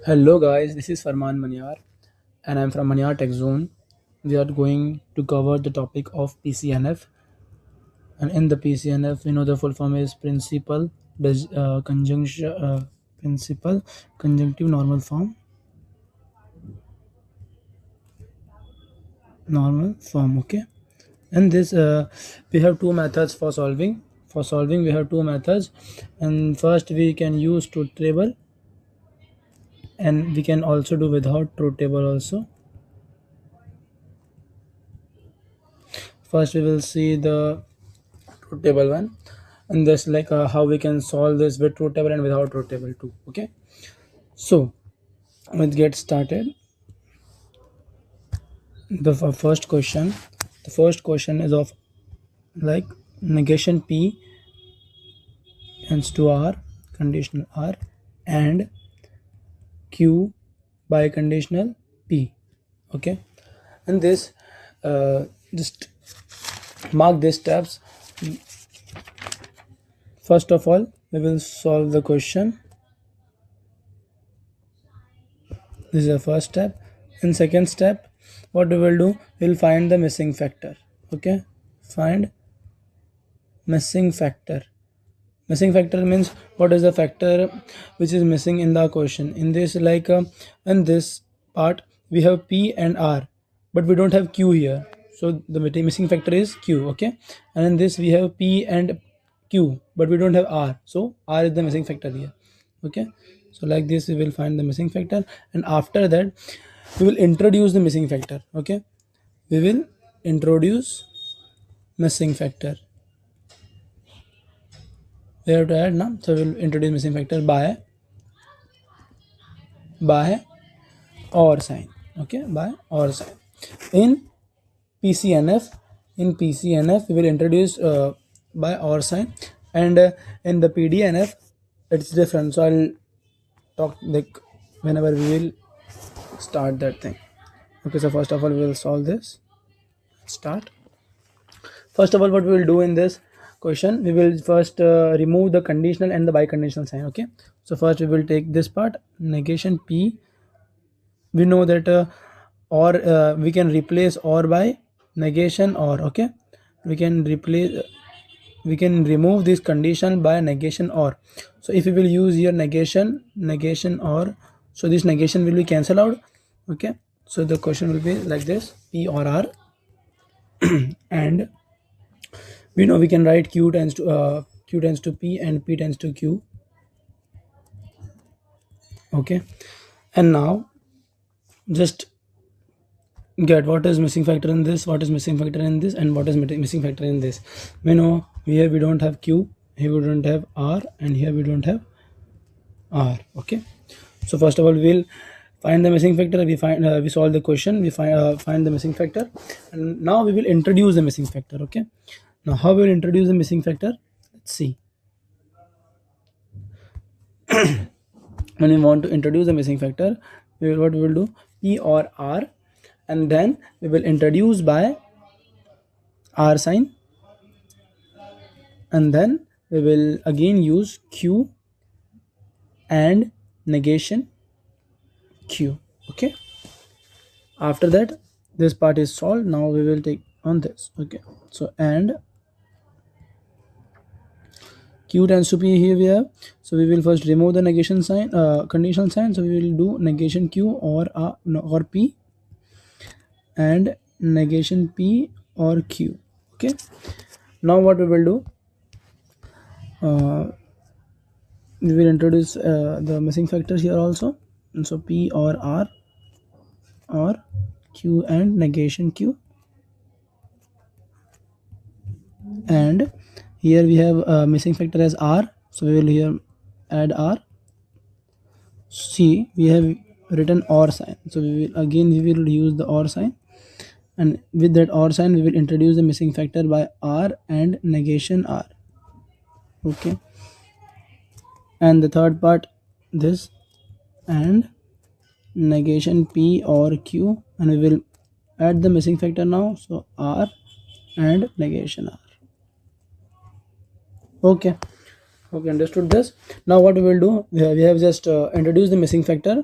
Hello guys, this is Farman Manyar and I'm from Manyar Tech Zone. We are going to cover the topic of PCNF, and in the PCNF we know the full form is conjunction principal conjunctive normal form. Okay, and this we have two methods for solving. For solving we have two methods, and first we can use truth table, and we can also do without truth table also. First we will see the truth table one, and this like how we can solve this with truth table and without truth table too. Okay, so let's get started. The first question is of like negation p tends to r, conditional r, and q by conditional p. Okay, and this just mark these steps. First of all we will solve the question. This is the first step. In second step, what we will do, we'll find the missing factor. Okay, find missing factor. Missing factor means what is the factor which is missing in the question. In this in this part we have p and r, but we don't have q here, so the missing factor is q. Okay, and in this we have p and q, but we don't have r, so r is the missing factor here. Okay, so like this we will find the missing factor, and after that we will introduce the missing factor. Okay, we will introduce missing factor. We have to add now, so we will introduce missing factor by or sign. Okay, by or sign. In PCNF, we will introduce by or sign, and in the PDNF it's different, so I'll talk like whenever we will start that thing. Okay, so first of all we will solve this. Start. First of all, what we will do in this question, we will first remove the conditional and the biconditional sign. Okay, so first we will take this part, negation p. We know that or we can replace or by negation or. Okay, we can remove this condition by negation or. So if we will use here negation or, so this negation will be cancelled out. Okay, so the question will be like this, p or r. And we know we can write q tends to p and p tends to q. Okay, and now just get what is missing factor in this, what is missing factor in this, and what is missing factor in this. We know here we don't have q, here we don't have r, and here we don't have r. Okay, so first of all we will find the missing factor. We solve the question, we find the missing factor, and now we will introduce the missing factor. Okay, now how we will introduce the missing factor, let's see. When we want to introduce the missing factor, what we will do, p or r, and then we will introduce by r sign, and then we will again use q and negation q. Okay, after that this part is solved. Now we will take on this. Okay, so and q tends to p here we have, so we will first remove the negation sign, conditional sign, so we will do negation q or or p, and negation p or q. Okay, now what we will do, we will introduce the missing factors here also, and so p or r or q and negation q, and here we have missing factor as r, so we will here add r. See, we have written or sign, so we will use the or sign, and with that or sign we will introduce the missing factor by r and negation r. Okay, and the third part, this and negation p or q, and we will add the missing factor now, so r and negation r. Okay, understood this. Now what we will do, we have just introduced the missing factor,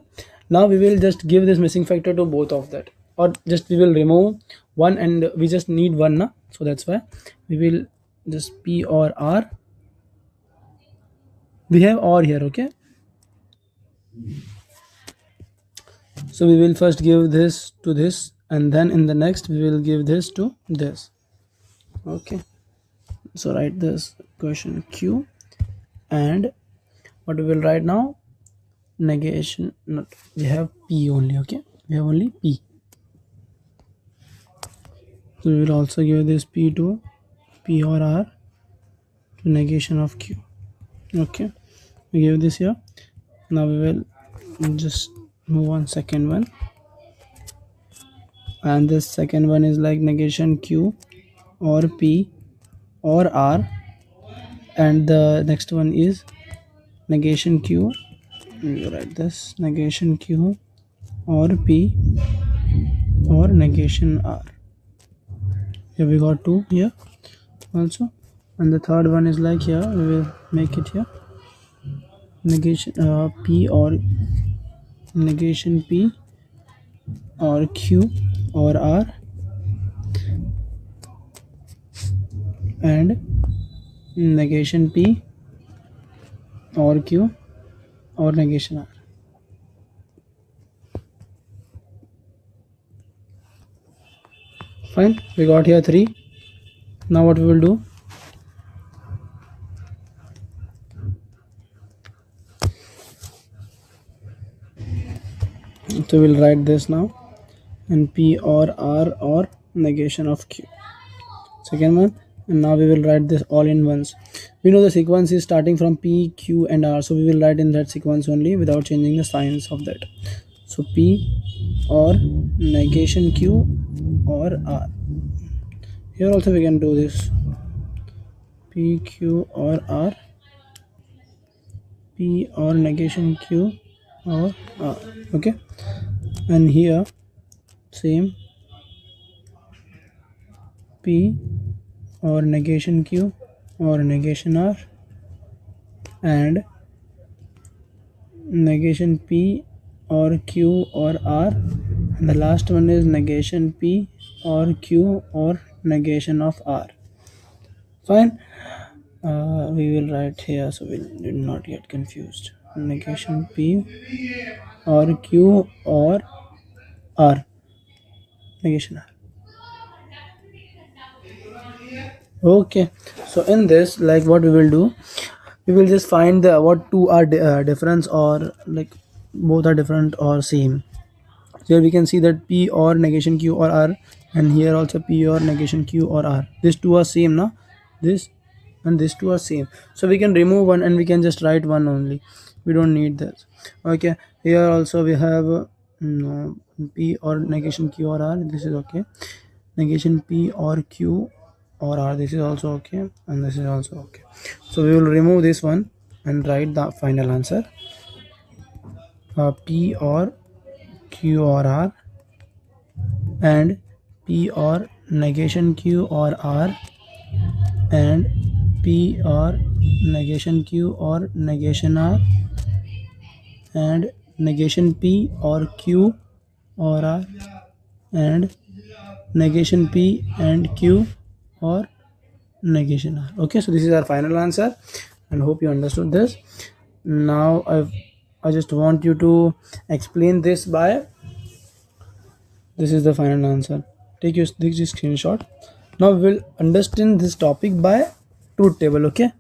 Now we will just give this missing factor to both of that, or just we will remove one, and we just need one na, so that's why we will just P or R. We have or here, okay. So we will first give this to this, and then in the next we will give this to this, okay. So write this question Q, and what we will write now, negation, not, we have P only, okay, we have only P. So we will also give this P to P or R to negation of Q, okay. We give this here. Now we will just move on second one, and this second one is like negation Q or P or R, and the next one is negation Q. We write this negation Q or P or negation R. Here we got two here also, and the third one is like here we will make it here negation P or negation P or Q or R, and negation P or Q or negation R. Fine, we got here three. Now what we will do, so we'll write this now, and P or R or negation of Q, second one. And now we will write this all in once. We know the sequence is starting from P, Q and R, so we will write in that sequence only without changing the signs of that. So P or negation Q or R. Here also we can do this, P, Q or R, P or negation Q or R, okay. And here same, P or negation Q or negation R, and negation P or Q or R, and the last one is negation P or Q or negation of R. Fine. We will write here so we will not get confused, negation P or Q or R, negation R. Okay, so in this, like what we will do, we will just find the what two are difference, or like both are different or same. Here we can see that P or negation Q or R, and here also P or negation Q or R. These two are same, na? This and these two are same. So we can remove one and we can just write one only. We don't need this. Okay. Here also we have P or negation Q or R. This is okay. Negation P or Q or R. This is also okay, and this is also okay. So we will remove this one and write the final answer. P or Q or R, and P or negation Q or R, and P or negation Q or negation R, and negation P or Q or R, and negation P and Q or negation R. Okay, so this is our final answer, and hope you understood this. Now I just want you to explain this by, this is the final answer. Take your screenshot. Now we will understand this topic by truth table, okay.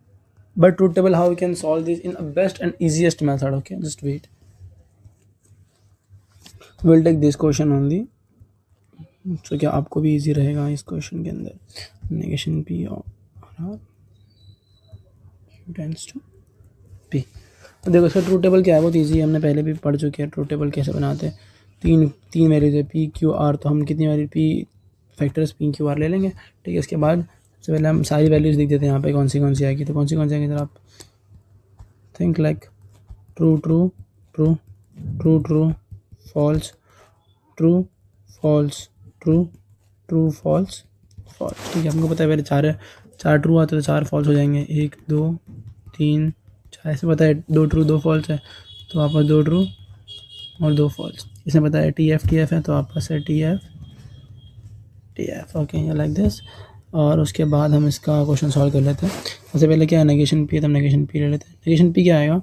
But truth table, how we can solve this in a best and easiest method, okay. Just wait, we'll take this question only. So क्या आपको भी easy रहेगा इस question के अंदर, negation P और R tends to P. तो देखो इसका ट्रूथ टेबल क्या है, बहुत ईजी है, हमने पहले भी पढ़ चुके हैं ट्रूथ टेबल कैसे बनाते हैं. तीन वैल्यूज है P Q R, तो हम कितनी value P factors P Q R ले लेंगे, ठीक है. इसके बाद सबसे पहले हम सारी वैल्यूज लिख देते हैं यहाँ पे, कौन सी आएगी. तो कौन सी आएगी सर, आप think like true true true true true false true false true true false false, ठीक है. हमको पता है पहले चार ट्रू आते तो चार फॉल्स हो जाएंगे, 1 2 3 4 ऐसे पता है, 2 ट्रू 2 फॉल्स है, तो वापस 2 ट्रू और 2 फॉल्स। इसने बताया टी एफ है तो आपका है T F okay like this. और उसके बाद हम इसका क्वेश्चन सॉल्व कर लेते हैं। सबसे पहले क्या है, नेगेशन पी है तो हम नेगेशन पी ले लेते हैं। नेगेशन पी क्या आएगा,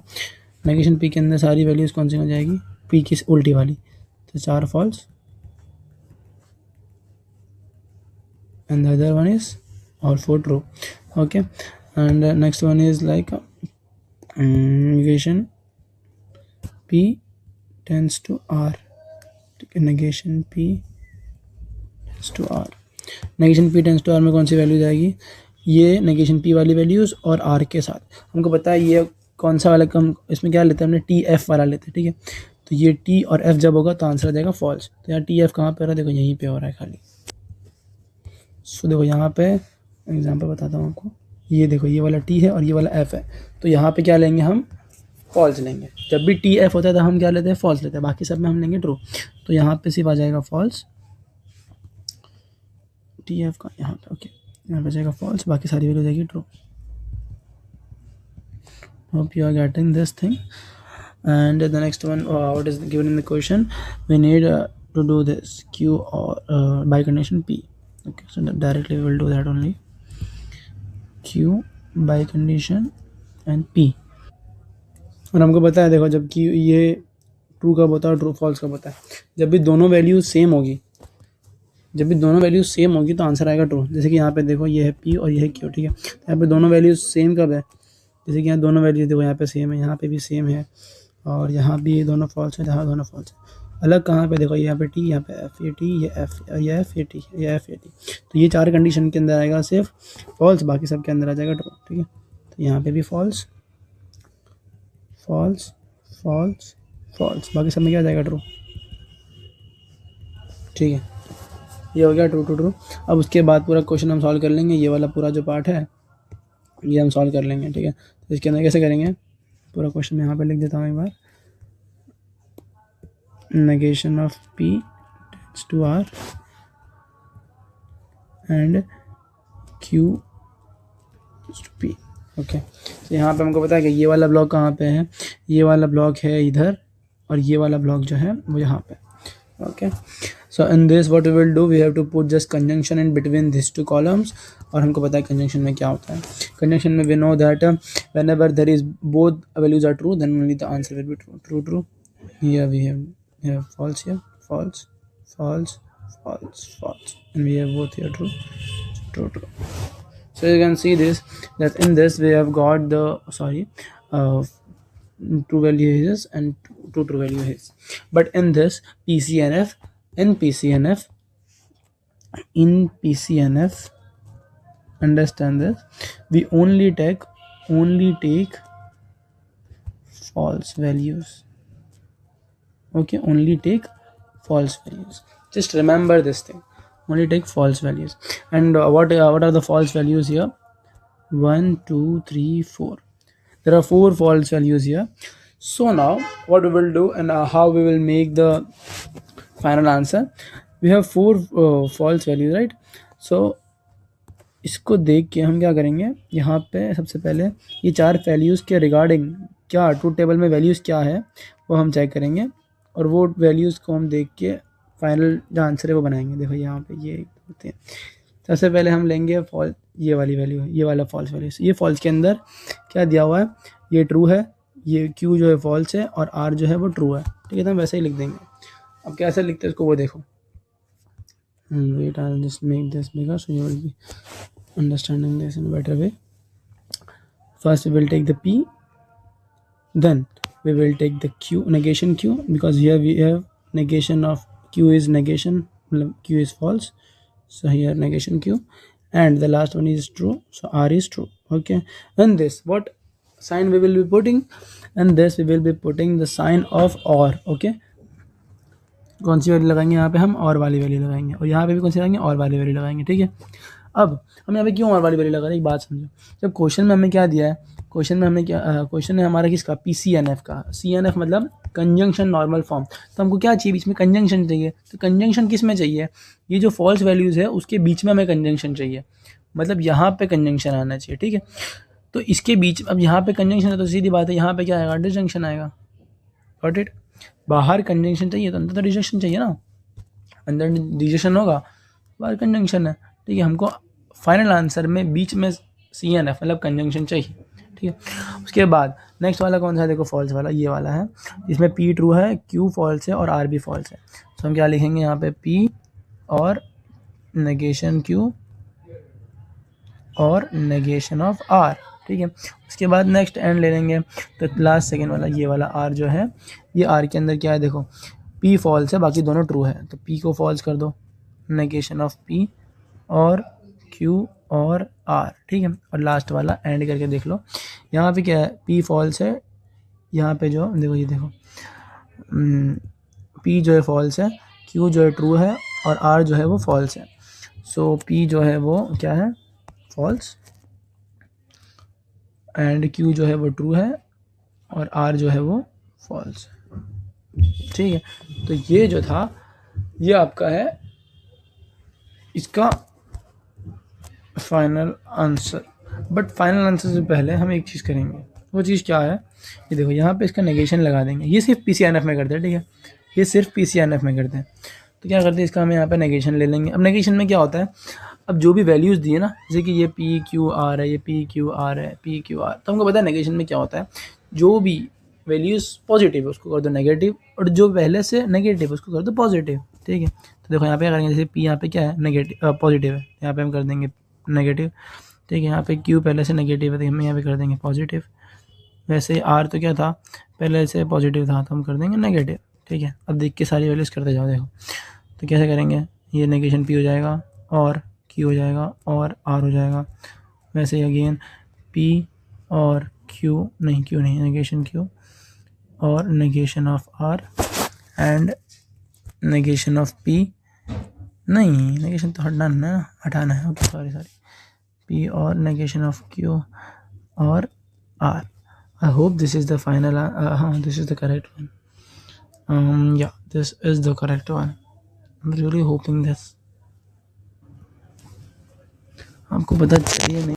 नेगेशन पी के अंदर सारी वैल्यूज़ कौन सी हो जाएगी, पी की उल्टी वाली, तो 4 false and the other one is all 4 true. Okay, and next one is like negation p tends to r. negation p tends to r, negation p tends to r में कौन सी value जाएगी, ये negation p वाली values और r के साथ। हमको पता है ये कौन सा वाला कम, इसमें क्या लेते हैं हमने टी एफ वाला लेते हैं, ठीक है। तो ये टी और एफ जब होगा तो आंसर आ जाएगा फॉल्स। तो यहाँ टी एफ कहाँ पे हो रहा है, देखो यहीं पे हो रहा है खाली। सो देखो यहाँ पे एग्जांपल बताता हूँ आपको, ये देखो ये वाला टी है और ये वाला एफ है, तो यहाँ पे क्या लेंगे हम, फॉल्स लेंगे। जब भी टी एफ होता है तो हम क्या लेते हैं, फॉल्स लेते हैं, बाकी सब में हम लेंगे ट्रू। तो यहाँ पे सिर्फ आ जाएगा फॉल्स, टी एफ का यहाँ पे ओके, यहाँ पे जाएगा फॉल्स, बाकी सारी वैल्यू जाएगी true. Hope you are getting this thing. And the next one, what is given in the question, we need to do this q or by condition p. Okay, so directly we will do that only, q by condition and p। और हमको पता है देखो, जबकि ये true कब होता है और ट्रू फॉल्स कब होता है, जब भी दोनों वैल्यूज सेम होगी, जब भी दोनों वैल्यूज सेम होगी तो आंसर आएगा ट्रू। जैसे कि यहाँ पे देखो ये है p और ये है q, ठीक है। तो यहाँ पे दोनों वैल्यूज सेम कब है, जैसे कि यहाँ दोनों वैल्यूज देखो यहाँ पे सेम है, यहाँ पे भी सेम है, और यहाँ भी दोनों फॉल्स है, जहाँ दोनों फॉल्स है। अलग कहाँ पे देखो, यहाँ पे टी, यहाँ पे एफ, ये टी, ये एफ, ये एफ, ये टी, ये एफ, ये टी। तो ये 4 कंडीशन के अंदर आएगा सिर्फ फॉल्स, बाकी सब के अंदर आ जाएगा ट्रू, ठीक है। तो यहाँ पे भी फॉल्स फॉल्स फॉल्स फॉल्स, बाकी सब में क्या आ जाएगा ट्रू, ठीक है। ये हो गया ट्रू टू ट्रू। अब उसके बाद पूरा क्वेश्चन हम सॉल्व कर लेंगे, ये वाला पूरा जो पार्ट है ये हम सॉल्व कर लेंगे, ठीक है। तो इसके अंदर कैसे करेंगे, पूरा क्वेश्चन मैं यहाँ पे लिख देता हूँ एक बार। negation of p tends to r and q to p। Okay, तो यहाँ पे हमको पता है कि ये वाला ब्लॉक कहाँ पे है, ये वाला ब्लॉक है इधर, और ये वाला ब्लॉक जो है वो यहाँ पे। Okay, so in this what we will do, we have to put just conjunction in between this 2 columns. और हमको पता है कंजंक्शन में क्या होता है, कंजंक्शन में we know that whenever there is both values are true then only the answer will be true. True true, here we have false, here false false false false, and we have both here true true true। So you can see this, that in this we have got the true value is and two true value is, but in this PCNF, in PCNF understand this, we only take false values. Okay, only take false values, just remember this thing, only take false values। And what are the false values here, 1 2 3 4, there are 4 false values here। So now what we will do and how we will make the final answer, we have 4 false values, right? So इसको देख के हम क्या करेंगे, यहाँ पे सबसे पहले ये 4 वैल्यूज़ के रिगार्डिंग क्या ट्रूथ टेबल में वैल्यूज़ क्या है वो हम चेक करेंगे, और वो वैल्यूज़ को हम देख के फाइनल जो आंसर है वो बनाएंगे। देखो यहाँ पे ये होते हैं, सबसे पहले हम लेंगे फॉल्स, ये वाली वैल्यू है, ये वाला फॉल्स वैल्यू। ये फॉल्स के अंदर क्या दिया हुआ है, ये ट्रू है, ये क्यू जो है फॉल्स है, और आर जो है वो ट्रू है, ठीक है। तो हम वैसे ही लिख देंगे। अब कैसे लिखते हैं इसको वो देखो, wait I just make this bigger so you will be understanding this in better way. First we will take the P, then we will take the q, negation q, because here we have negation of q is negation, q is false, so here negation q, and the last one is true, so r is true। Okay, and this what sign we will be putting, and this we will be putting the sign of or। Okay, कौन सी value लगाएंगे यहाँ पे, हम और वाली value लगाएंगे, और यहाँ पे भी कौन सी लगाएंगे, और वाली वैल्यू लगाएंगे, ठीक है। अब हम यहाँ पे क्यों और वाली वैल्यू लगा रहे हैं, एक बात समझो। जब क्वेश्चन में हमें क्या दिया है, क्वेश्चन में हमें क्या क्वेश्चन है हमारा किसका, PCNF का। CNF मतलब कंजंक्शन नॉर्मल फॉर्म, तो हमको क्या चाहिए, बीच में कंजंक्शन चाहिए। तो कंजंक्शन किस में चाहिए, ये जो फॉल्स वैल्यूज़ है उसके बीच में हमें कंजंक्शन चाहिए, मतलब यहाँ पे कंजंक्शन आना चाहिए, ठीक है। तो इसके बीच अब यहाँ पे कंजंक्शन है तो सीधी बात है यहाँ पे क्या आएगा, डिसजंक्शन आएगा। Got it. बाहर कंजंक्शन चाहिए तो अंदर तो डिजक्शन चाहिए ना, अंदर डिजक्शन होगा बाहर कंजंक्शन है, ठीक है। हमको फाइनल आंसर में बीच में CNF मतलब कंजंक्शन चाहिए, ठीक है। उसके बाद नेक्स्ट वाला कौन सा है, देखो फॉल्स वाला ये वाला है, इसमें P ट्रू है, Q फॉल्स है और R भी फॉल्स है। तो हम क्या लिखेंगे यहाँ पे, P और नेगेशन Q और नेगेशन ऑफ R, ठीक है। उसके बाद नेक्स्ट एंड ले लेंगे, तो लास्ट सेकेंड वाला ये वाला R जो है, ये R के अंदर क्या है, देखो P फॉल्स है बाकी दोनों ट्रू है, तो P को फॉल्स कर दो, नेगेशन ऑफ P और Q और R, ठीक है। और लास्ट वाला एंड करके देख लो, यहाँ पे क्या है, P फॉल्स है, यहाँ पे जो देखो ये देखो P जो है फॉल्स है, Q जो है ट्रू है और R जो है वो फॉल्स है। सो P जो है वो क्या है, फॉल्स, एंड Q जो है वो ट्रू है और R जो है वो फॉल्स, ठीक है। तो ये जो था ये आपका है इसका final answer. But final answer से पहले हम एक चीज़ करेंगे, वो चीज़ क्या है, ये देखो यहाँ पे इसका नेगेशन लगा देंगे, ये सिर्फ PCNF में करते हैं, ठीक है, ये सिर्फ PCNF में करते हैं। तो क्या करते हैं, इसका हम यहाँ पे नेगेशन ले लेंगे। अब नेगेशन में क्या होता है, अब जो भी वैल्यूज़ दिए ना, जैसे कि ये PQR है, ये PQR है, PQR, तो हमको पता है नेगेशन में क्या होता है, जो भी वैल्यूज़ पॉजिटिव है उसको कर दो नेगेटिव, और जो पहले से नेगेटिव है उसको कर दो पॉजिटिव, ठीक है। तो देखो यहाँ पे क्या करेंगे, जैसे P यहाँ पे क्या है, नेगेटिव पॉजिटिव है, यहाँ पे हम कर देंगे नेगेटिव, ठीक है। यहाँ पे Q पहले से नेगेटिव है तो हम यहाँ पे कर देंगे पॉजिटिव। वैसे R तो क्या था, पहले से पॉजिटिव था तो हम कर देंगे नेगेटिव, ठीक है। अब देख के सारी वैल्यूज़ करते जाओ, देखो तो कैसे करेंगे, ये नेगेशन P हो जाएगा और Q हो जाएगा और R हो जाएगा। वैसे ही अगेन P और Q नहीं नेगेशन Q और negation of R and negation of P, नहीं नेगेशन तो हटाना है, ओके सॉरी P और negation of Q और R. I hope this is the final, this is the correct one. Yeah, this is the correct one. I'm really hoping this. आपको पता चलिए नहीं।